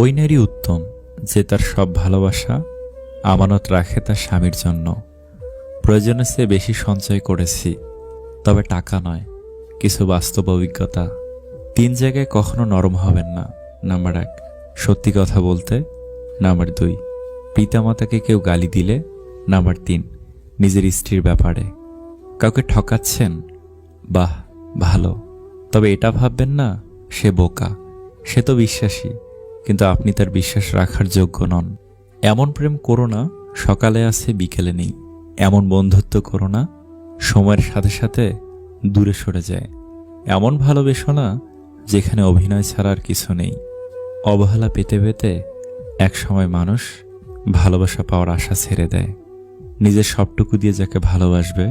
ওই নারী উত্তম যে তার সব ভালোবাসা আমানত রাখে তার স্বামীর জন্য। প্রয়োজনের চেয়ে বেশি সঞ্চয় করেছি, তবে টাকা নয়, কিছু বাস্তব অভিজ্ঞতা। 3 জায়গায় কখনো নরম হবেন না। নাম্বার 1, সত্যি কথা বলতে। নাম্বার 2, পিতামাতাকে কেউ গালি দিলে। নাম্বার 3, নিজের স্ত্রীর ব্যাপারে। কাউকে ঠকাচ্ছেন? বাহ, ভালো, তবে এটা ভাববেন না সে বোকা। সে তো বিশ্বাসী, কিন্তু আপনি তার বিশ্বাস রাখার যোগ্য নন। এমন প্রেম করো না সকালে আছে বিকেলে নেই। এমন বন্ধুত্ব করো না সময়ের সাথে সাথে দূরে সরে যায়। এমন ভালোবেসো না যেখানে অভিনয় ছাড়া আর কিছু নেই। অবহেলা পেতে পেতে এক সময় মানুষ ভালোবাসা পাওয়ার আশা ছেড়ে দেয়। নিজের সবটুকু দিয়ে যাকে ভালোবাসবে,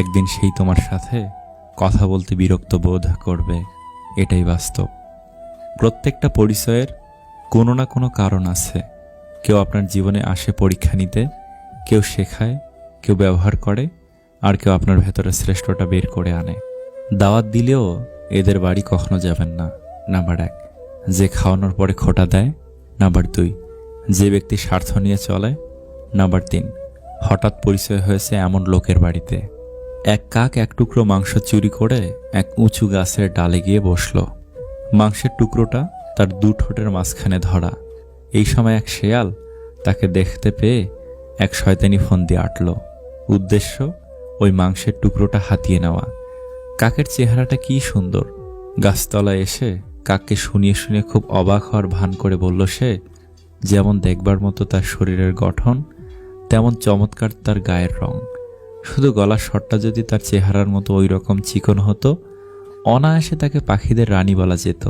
একদিন সেই তোমার সাথে কথা বলতে বিরক্ত বোধ করবে। এটাই বাস্তব। প্রত্যেকটা পরিচয়ের কোনো না কোনো কারণ আছে। কেউ আপনার জীবনে আসে পরীক্ষা নিতে, কেউ শেখায়, কেউ ব্যবহার করে, আর কেউ আপনার ভেতরে শ্রেষ্ঠটা বের করে আনে। দাওয়াত দিলেও এদের বাড়ি কখনো যাবেন না। নাম্বার 1, যে খাওয়ানোর পরে খোঁটা দেয়। নাম্বার 2, যে ব্যক্তি স্বার্থ নিয়ে চলে। নাম্বার 3, হঠাৎ পরিচয় হয়েছে এমন লোকের বাড়িতে। এক কাক এক টুকরো মাংস চুরি করে এক উঁচু গাছের ডালে গিয়ে বসল। মাংসের টুকরোটা তার 2 ঠোঁটের মাঝখানে ধরা। এই সময় এক শেয়াল তাকে দেখতে পেয়ে এক শয়তানি ফন্দি আঁটল। উদ্দেশ্য ওই মাংসের টুকরোটা হাতিয়ে নেওয়া। কাকের চেহারাটা কি সুন্দর। গাছতলায় এসে কাককে শুনিয়ে শুনিয়ে খুব অবাক হওয়ার ভান করে বলল সে, যেমন দেখবার মতো তার শরীরের গঠন, তেমন চমৎকার তার গায়ের রং। শুধু গলার স্বরটা যদি তার চেহারার মতো ওই রকম চিকন হতো, অনায়াসে তাকে পাখিদের রানী বলা যেত।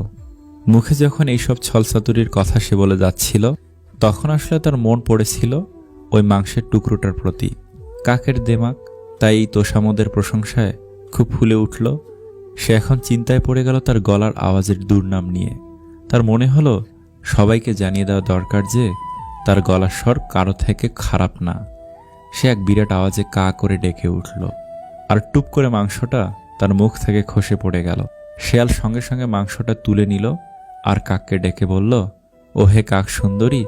মুখে যখন এইসব ছলচাতুরির কথা সে বলে যাচ্ছিল, তখন আসলে তার মন পড়েছিল ওই মাংসের টুকরোটার প্রতি। কাকের দেমাগ তাই এই তোষামোদের প্রশংসায় খুব ফুলে উঠল। সে এখন চিন্তায় পড়ে গেল তার গলার আওয়াজের দুর্নাম নিয়ে। তার মনে হলো সবাইকে জানিয়ে দেওয়া দরকার যে তার গলার স্বর কারো থেকে খারাপ না। সে এক বিরাট আওয়াজে কা করে ডেকে উঠল, আর টুপ করে মাংসটা তার মুখ থেকে খসে পড়ে গেল। শেয়াল সঙ্গে সঙ্গে মাংসটা তুলে নিল আর কাককে ডেকে বলল, ও হে কাক সুন্দরী,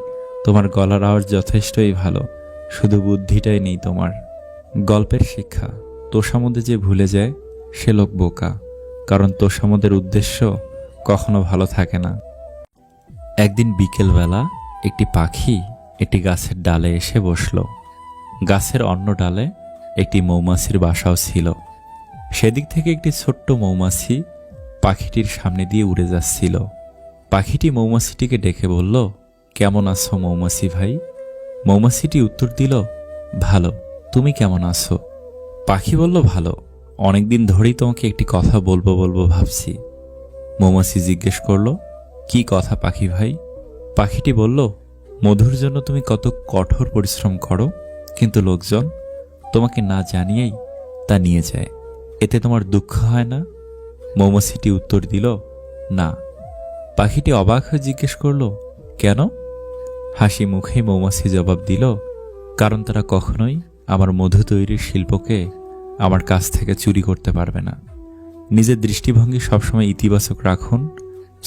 তোমার গলার আওয়াজ যথেষ্টই ভালো, শুধু বুদ্ধিটাই নেই তোমার। গল্পের শিক্ষা, তোষামোদে যে ভুলে যায় সে লোক বোকা, কারণ তোষামোদের উদ্দেশ্য কখনো ভালো থাকে না। একদিন বিকেলবেলা একটি পাখি একটি গাছের ডালে এসে বসল। গাছের অন্য ডালে একটি মৌমাছির বাসাও ছিল। সেদিক থেকে একটি ছোট্ট মৌমাছি পাখিটির সামনে দিয়ে উড়ে যাচ্ছিল। পাখিটি মৌমাছিটিকে ডেকে বলল, কেমন আছো মৌমাছি ভাই? মৌমাছিটি উত্তর দিল, ভালো, তুমি কেমন আছো? পাখি বলল, ভালো, অনেকদিন ধরেই তোমাকে একটি কথা বলবো ভাবছি। মৌমাছি জিজ্ঞেস করল, কি কথা পাখি ভাই? পাখিটি বলল, মধুর জন্য তুমি কত কঠোর পরিশ্রম করো, কিন্তু লোকজন তোমাকে না জানিয়েই তা নিয়ে যায়, এতে তোমার দুঃখ হয় না? মৌমাছিটি উত্তর দিল, না। পাখিটি অবাক হয়ে জিজ্ঞেস করল, কেন? হাসি মুখে মৌমাছি জবাব দিল, কারণ তারা কখনোই আমার মধু তৈরির শিল্পকে আমার কাছ থেকে চুরি করতে পারবে না। নিজের দৃষ্টিভঙ্গি সবসময় ইতিবাচক রাখুন।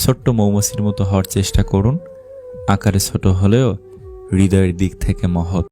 ছোট্ট মৌমাছির মতো হওয়ার চেষ্টা করুন। আকারে ছোট হলেও হৃদয়ের দিক থেকে মহৎ।